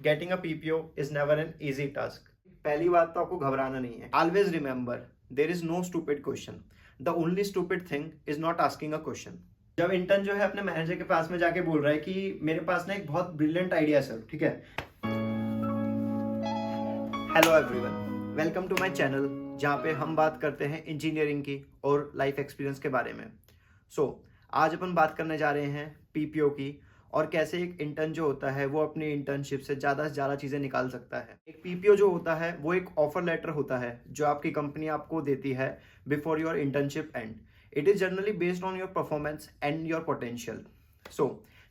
Getting a PPO is never an easy task. पहली बात तो आपको घबराना नहीं है। Always remember there is no stupid question, the only stupid thing is not asking a question. जब इंटर्न जो है अपने मैनेजर के पास में जाके बोल रहा है कि मेरे पास ना एक बहुत ब्रिलियंट आइडिया है सर, ठीक है। Hello everyone, welcome to my channel जहाँ पे हम बात करते हैं इंजीनियरिंग की और लाइफ एक्सपीरियंस के बारे में। आज अपन बात करने जा रहे हैं पीपीओ की और कैसे एक इंटर्न जो होता है वो अपनी इंटर्नशिप से ज़्यादा चीज़ें निकाल सकता है। एक पीपीओ जो होता है वो एक ऑफर लेटर होता है जो आपकी कंपनी आपको देती है before your internship and. It is generally based on your performance and your potential.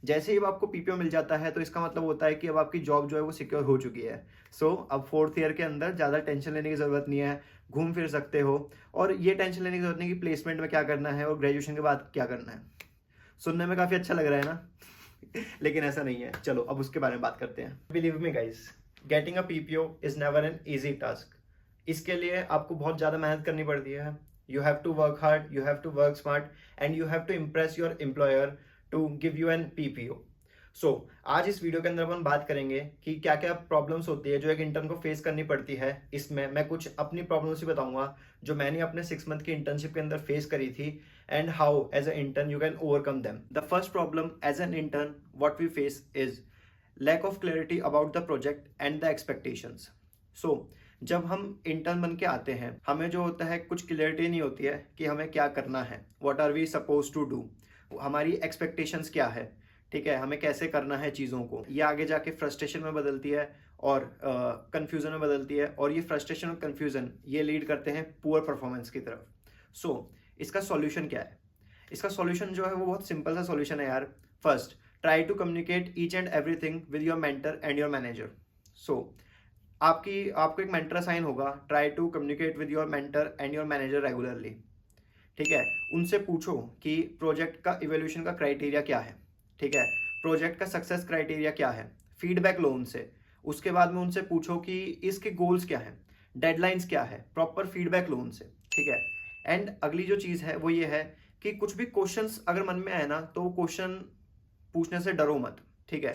जैसे ही अब आपको पीपीओ मिल जाता है तो इसका मतलब होता है कि अब आपकी जॉब जो है वो सिक्योर हो चुकी है। अब फोर्थ ईयर के अंदर ज़्यादा टेंशन लेने की ज़रूरत नहीं है, घूम फिर सकते हो। और ये टेंशन लेने की ज़रूरत नहीं कि प्लेसमेंट में क्या करना है और ग्रेजुएशन के बाद क्या करना है। सुनने में काफ़ी अच्छा लग रहा है ना लेकिन ऐसा नहीं है। चलो अब उसके बारे में बात करते हैं। Believe me guys, getting a PPO is never an easy task. इसके लिए आपको बहुत ज़्यादा मेहनत करनी पड़ती है। You have to work hard, you have to work smart and you have to impress your employer to give you an PPO. आज इस वीडियो के अंदर अपन बात करेंगे कि क्या क्या प्रॉब्लम्स होती है जो एक इंटर्न को फेस करनी पड़ती है। इसमें मैं कुछ अपनी प्रॉब्लम्स ही बताऊंगा जो मैंने अपने 6 मंथ की इंटर्नशिप के अंदर फेस करी थी and how as a intern you can overcome them. The first problem as an intern what we face is lack of clarity about the project and the expectations. जब हम intern बन के आते हैं हमें जो होता है कुछ क्लियरिटी नहीं होती है कि हमें क्या करना है, what are we suppose to do, हमारी एक्सपेक्टेशंस क्या है, ठीक है, हमें कैसे करना है चीज़ों को। ये आगे जाके फ्रस्ट्रेशन में बदलती है और कंफ्यूजन में बदलती है और ये फ्रस्ट्रेशन और कंफ्यूजन ये लीड करते हैं पुअर परफॉर्मेंस की तरफ। इसका सॉल्यूशन क्या है? इसका सॉल्यूशन जो है वो बहुत सिंपल सा सॉल्यूशन है यार। First, try to communicate each and everything with your mentor and your manager. आपको एक मेंटर असाइन होगा। Try to communicate with your mentor and your manager regularly, ठीक है। उनसे पूछो कि प्रोजेक्ट का इवोल्यूशन का क्राइटेरिया क्या है, ठीक है, प्रोजेक्ट का सक्सेस क्राइटेरिया क्या है। फीडबैक लो उनसे। उसके बाद में उनसे पूछो कि इसके गोल्स क्या हैं, डेडलाइंस क्या है, प्रॉपर फीडबैक लो उनसे, ठीक है। एंड अगली जो चीज़ है वो ये है कि कुछ भी क्वेश्चंस अगर मन में आए ना तो क्वेश्चन पूछने से डरो मत, ठीक है।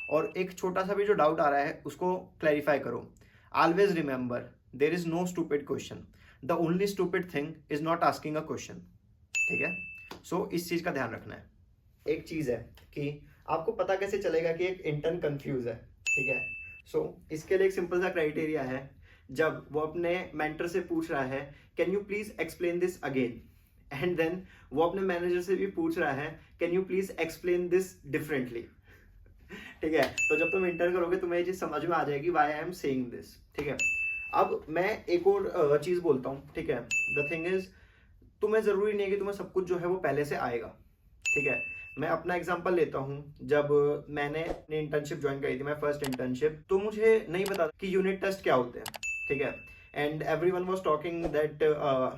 और एक छोटा सा भी जो डाउट आ रहा है उसको क्लैरिफाई करो। Always remember there is no stupid question, the only stupid thing is not asking a question, ठीक है। इस चीज का ध्यान रखना है। एक चीज है कि आपको पता कैसे चलेगा कि एक इंटर्न कंफ्यूज है, ठीक है। इसके लिए एक सिंपल सा क्राइटेरिया है। जब वो अपने मेंटर से पूछ रहा है can you please explain this again, and then वो अपने मैनेजर से भी पूछ रहा है can you please explain this differently, ठीक है। तो जब तुम इंटर करोगे तुम्हें ये चीज समझ में आ जाएगी why I am saying this, ठीक है। अब मैं एक और चीज बोलता हूँ, ठीक है। द थिंग इज तुम्हें जरूरी नहीं है कि तुम्हें सब कुछ जो है वो पहले से आएगा, ठीक है। मैं अपना एग्जांपल लेता हूँ। जब मैंने अपनी इंटर्नशिप ज्वाइन करी थी, मैं फर्स्ट इंटर्नशिप, तो मुझे नहीं पता कि यूनिट टेस्ट क्या होते हैं, ठीक है। And everyone was talking that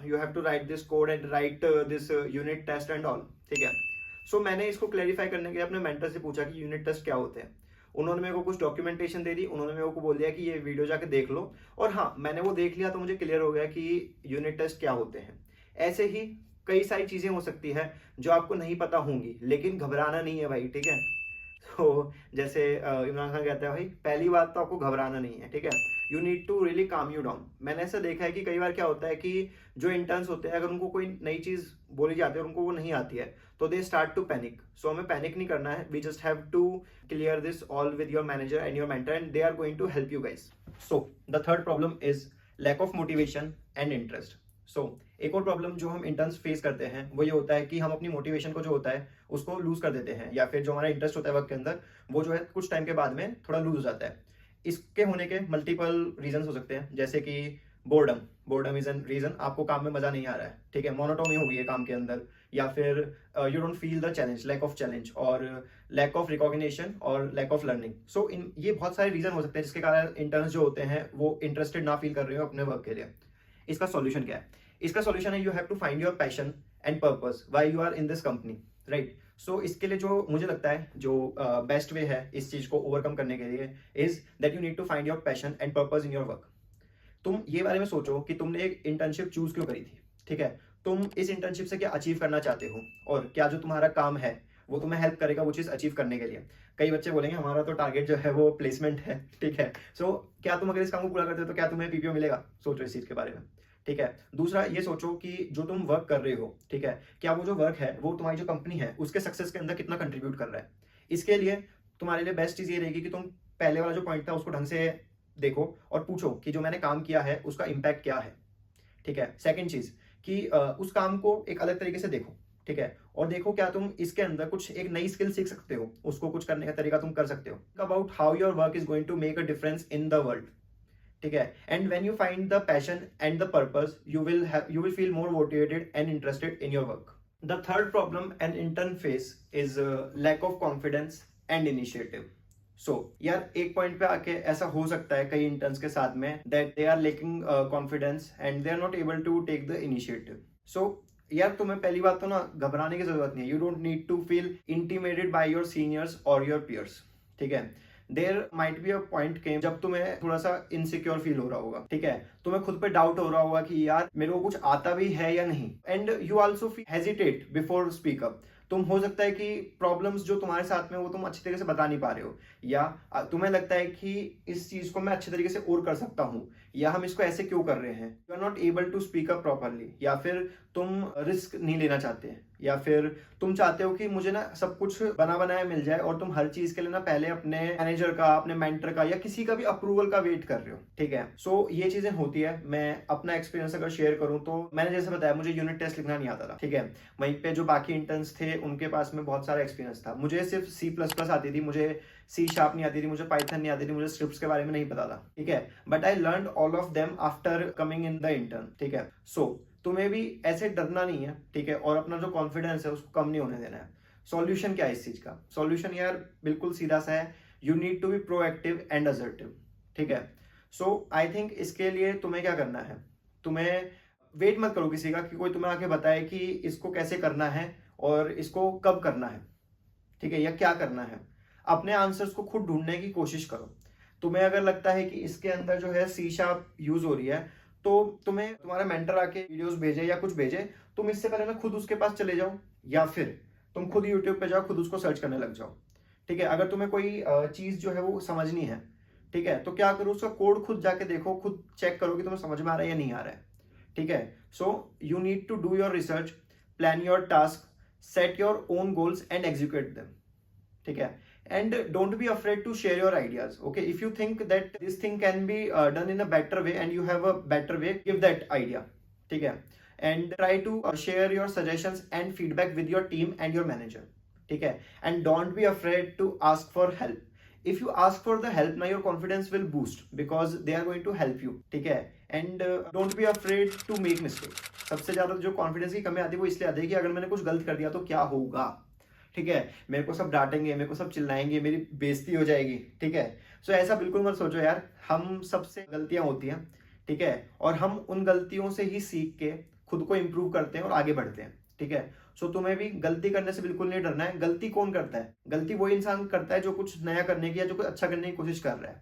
you have to write this code and write this unit test and all, ठीक है। मैंने इसको क्लैरिफाई करने के लिए अपने मेंटर से पूछा कि यूनिट टेस्ट क्या होते हैं। उन्होंने मेरे को कुछ डॉक्यूमेंटेशन दे दी, उन्होंने मेरे को बोल दिया कि ये वीडियो जाके देख लो। और हाँ, मैंने वो देख लिया तो मुझे क्लियर हो गया कि यूनिट टेस्ट क्या होते हैं। ऐसे ही कई सारी चीजें हो सकती है जो आपको नहीं पता होंगी, लेकिन घबराना नहीं है भाई, ठीक है। जैसे इमरान खान कहता है भाई पहली बात तो आपको घबराना नहीं है, ठीक है। यू नीड टू रियली काम यू डाउन। मैंने ऐसा देखा है कि कई बार क्या होता है कि जो इंटर्न्स होते हैं अगर उनको कोई नई चीज बोली जाती है और उनको वो नहीं आती है तो दे स्टार्ट टू पैनिक। हमें पैनिक नहीं करना है। We just have to clear this all with your manager and your mentor and they are going to help you guys. The third problem is lack of motivation and interest. एक और problem जो हम interns face करते हैं वो ये होता है कि हम अपनी मोटिवेशन को जो होता है उसको लूज कर देते हैं, या फिर जो हमारा इंटरेस्ट होता है वर्क के अंदर वो जो है कुछ टाइम के बाद में थोड़ा लूज हो जाता है। इसके होने के मल्टीपल रीजन हो सकते हैं, जैसे कि बोर्डम इज एन रीजन। आपको काम में मजा नहीं आ रहा है, ठीक है, मोनोटोनी हो गई है काम के अंदर, या फिर you don't feel the challenge, lack of challenge, और लैक ऑफ रिकॉग्निशन और लैक ऑफ लर्निंग। इन ये बहुत सारे रीजन हो सकते हैं जिसके कारण इंटर्न्स जो होते हैं वो इंटरेस्टेड ना फील कर रहे हो अपने वर्क के लिए। इसका सॉल्यूशन क्या है? इसका सॉल्यूशन है you have to find your passion and purpose why you are in this company, right. इसके लिए जो मुझे लगता है जो बेस्ट वे है इस चीज को ओवरकम करने के लिए is that you need to find your passion and purpose in your work. तुम ये बारे में सोचो कि तुमने एक इंटर्नशिप चूज क्यों करी थी, ठीक है। तुम इस इंटर्नशिप से क्या अचीव करना चाहते हो और क्या जो तुम्हारा काम है वो तुम्हें हेल्प करेगा वो चीज अचीव करने के लिए। कई बच्चे बोलेंगे हमारा तो टारगेट जो है वो प्लेसमेंट है, ठीक है। सो क्या तुम अगर इस काम को पूरा करते हो तो क्या तुम्हें पीपीओ मिलेगा? सोचो इस चीज के बारे में, ठीक है। दूसरा ये सोचो कि जो तुम वर्क कर रहे हो, ठीक है, क्या वो जो वर्क है वो तुम्हारी जो कंपनी है उसके सक्सेस के अंदर कितना कंट्रीब्यूट कर रहा है। इसके लिए तुम्हारे लिए बेस्ट चीज ये रहेगी कि तुम पहले वाला जो पॉइंट था उसको ढंग से देखो और पूछो कि जो मैंने काम किया है उसका इम्पैक्ट क्या है, ठीक है। सेकंड चीज कि उस काम को एक अलग तरीके से देखो, ठीक है, और देखो क्या तुम इसके अंदर कुछ एक नई स्किल सीख सकते हो, उसको कुछ करने का तरीका तुम कर सकते हो। About how your work is going to make a difference in the world, ठीक है। And when you find the passion and the purpose you will feel more motivated and interested in your work. The third problem an intern face is lack of confidence and initiative. So यार एक point पे आके ऐसा हो सकता है कई interns के साथ में that they are lacking confidence and they are not able to take the initiative. So यार तुम्हें पहली बात तो ना घबराने की जरूरत नहीं है। You don't need to feel intimidated by your seniors और योर पियर्स, ठीक है। There might be a point came जब तुम्हें थोड़ा सा इनसिक्योर फील हो रहा होगा, ठीक है, तुम्हें खुद पे डाउट हो रहा होगा कि यार मेरे को कुछ आता भी है या नहीं, and you also hesitate before speak up. तुम हो सकता है कि प्रॉब्लम्स जो तुम्हारे साथ में वो तुम अच्छी तरीके से बता नहीं पा रहे हो, या तुम्हें लगता है कि इस चीज को मैं अच्छे तरीके से और कर सकता हूँ, या हम इसको ऐसे क्यों कर रहे हैं। You are not able to speak up properly, या फिर तुम रिस्क नहीं लेना चाहते, या फिर तुम चाहते हो कि मुझे ना सब कुछ बना बनाया मिल जाए और तुम हर चीज के लिए ना पहले अपने मैनेजर का, अपने मेंटर का या किसी का भी अप्रूवल का वेट कर रहे हो, ठीक है। सो ये चीजें होती है। मैं अपना एक्सपीरियंस अगर शेयर करूं तो मैंने जैसे बताया मुझे यूनिट टेस्ट लिखना नहीं आता था, ठीक है। वहीं पे जो बाकी इंटर्न्स थे उनके पास में बहुत सारा एक्सपीरियंस था। मुझे सिर्फ C++ आती थी, मुझे C# नहीं आती थी, मुझे पाइथन नहीं आती थी, मुझे स्क्रिप्ट्स के बारे में नहीं पता था, ठीक है। But I learn all of them after coming in the intern, ठीक है। सो तुम्हें भी ऐसे डरना नहीं है, ठीक है, और अपना जो कॉन्फिडेंस है उसको कम नहीं होने देना है। सॉल्यूशन क्या है इस चीज का? सॉल्यूशन यार बिल्कुल सीधा सा है, you need to be proactive and assertive, ठीक है। सो आई थिंक इसके लिए तुम्हें क्या करना है, तुम्हें वेट मत करो किसी का कि कोई तुम्हें आके बताए कि इसको कैसे करना है और इसको कब करना है, ठीक है, या क्या करना है। अपने आंसर्स को खुद ढूंढने की कोशिश करो। तुम्हें अगर लगता है कि इसके अंदर जो है C# यूज हो रही है, तो तुम्हें तुम्हारा मेंटर आके वीडियोस भेजे या कुछ भेजे, तुम इससे पहले ना खुद उसके पास चले जाओ, या फिर तुम खुद यूट्यूब पे जाओ, खुद उसको सर्च करने लग जाओ, ठीक है। अगर तुम्हें कोई चीज जो है वो समझनी है, ठीक है, तो क्या करो, उसका कोड खुद जाके देखो, खुद चेक करो कि तुम्हें समझ में आ रहा है या नहीं आ रहा है, ठीक है। So you need to do your research, plan your task, set your own goals and execute them, ठीक है। And don't be afraid to share your ideas, okay? If you think that this thing can be done in a better way and you have a better way, give that idea, ठीक है। And try to share your suggestions and feedback with your team and your manager, ठीक है। And don't be afraid to ask for help. If you ask for the help, now your confidence will boost because they are going to help you, ठीक है। And don't be afraid to make mistake. सबसे ज्यादा जो confidence की कमी आती है वो इसलिए आती है कि अगर मैंने कुछ गलत कर दिया तो क्या होगा, ठीक है, मेरे को सब डांटेंगे, मेरे को सब चिल्लाएंगे, मेरी बेइज्जती हो जाएगी, ठीक है। सो ऐसा बिल्कुल मत सोचो यार, हम सबसे गलतियां होती हैं, ठीक है, और हम उन गलतियों से ही सीख के खुद को इंप्रूव करते हैं और आगे बढ़ते हैं, ठीक है। सो तुम्हें भी गलती करने से बिल्कुल नहीं डरना है। गलती कौन करता है? गलती वही इंसान करता है जो कुछ नया करने की या जो कुछ अच्छा करने की कोशिश कर रहा है,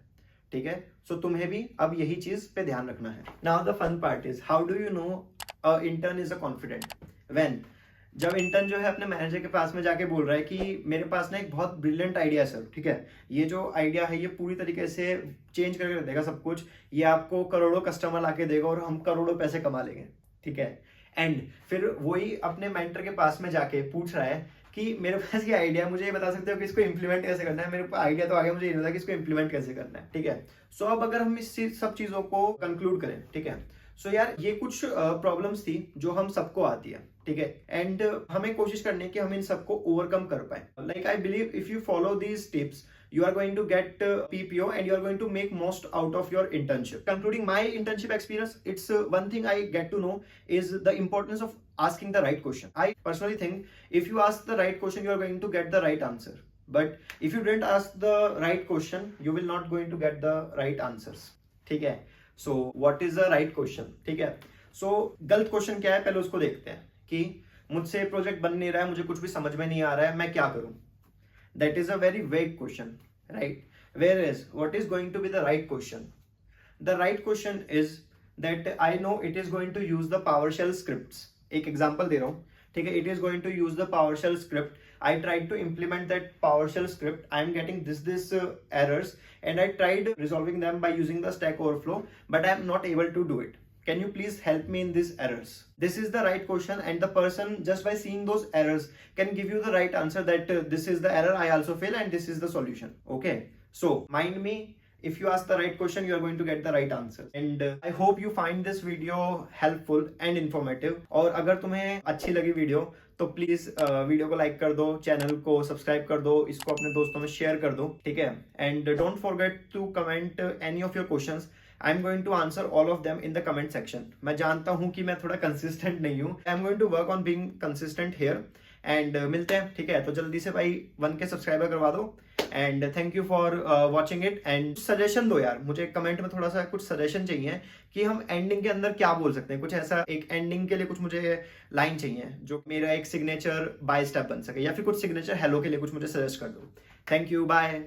ठीक है। सो तुम्हें भी अब यही चीज पे ध्यान रखना है। Now the fun part is how do you know a intern is a confident? When जब इंटर्न जो है अपने मैनेजर के पास में जाके बोल रहा है कि मेरे पास ना एक बहुत ब्रिलियंट आइडिया है सर, ठीक है, ये जो आइडिया है ये पूरी तरीके से चेंज करके रख देगा सब कुछ, ये आपको करोड़ों कस्टमर लाके देगा और हम करोड़ों पैसे कमा लेंगे, ठीक है। एंड फिर वही अपने मेंटर के पास में जाके पूछ रहा है कि मेरे पास ये आइडिया है, मुझे ये बता सकते हो कि इसको इंप्लीमेंट कैसे करना है? मेरे पास आइडिया तो आ गया, मुझे ये नहीं पता कि इसको इंप्लीमेंट कैसे करना है, ठीक है। सो अब अगर हम इस सब चीजों को कंक्लूड करें, ठीक है, सो यार ये कुछ प्रॉब्लम्स थी जो हम सबको आती है, ठीक है, एंड हमें कोशिश करनी है कि हम इन सबको ओवरकम कर पाए। Like I believe if you follow these tips you are going to get PPO and you are going to make most out of your internship. Concluding my internship experience, it's one thing I get to know is the importance of asking the right question. I personally think if you ask the right question, you are going to get the right answer. But if you didn't ask the right question, you will not going to get the right answers. ठीक है? So what is the right question? ठीक है? So गलत question क्या है पहले उसको देखते हैं कि मुझसे प्रोजेक्ट बन नहीं रहा है, मुझे कुछ भी समझ में नहीं आ रहा है, मैं क्या करूं? That is a very vague question, right? Whereas what is going to be the right question? The right question is that I know it is going to use the PowerShell scripts. एक example दे रहा हूं, ठीक है, it is going to use the PowerShell script I tried to implement that PowerShell script. I am getting this errors, and I tried resolving them by using the Stack Overflow, but I am not able to do it. Can you please help me in these errors? This is the right question, and the person just by seeing those errors can give you the right answer that this is the error I also feel and this is the solution. Okay, so mind me, if you ask the right question, you are going to get the right answer. And I hope you find this video helpful and informative. और अगर तुम्हें अच्छी लगी video तो please video को like कर दो, channel को सब्सक्राइब कर दो, इसको अपने दोस्तों में शेयर कर दो, ठीक है? And don't forget to comment any of your questions. I am going to answer all of them in the comment section. मैं जानता हूं कि मैं थोड़ा कंसिस्टेंट नहीं हूं. I am going to work on being consistent here. And मिलते हैं, ठीक है? तो जल्दी से भाई 1K सब्सक्राइबर करवा दो. And thank you for watching it. And suggestion दो यार, मुझे कमेंट में थोड़ा सा कुछ सजेशन चाहिए कि हम एंडिंग के अंदर क्या बोल सकते हैं. कुछ ऐसा एक एंडिंग के लिए कुछ मुझे लाइन चाहिए जो मेरा एक सिग्नेचर बाय स्टेप बन सके, या फिर कुछ सिग्नेचर हेलो के लिए कुछ मुझे सजेस्ट कर दो. Thank you, bye.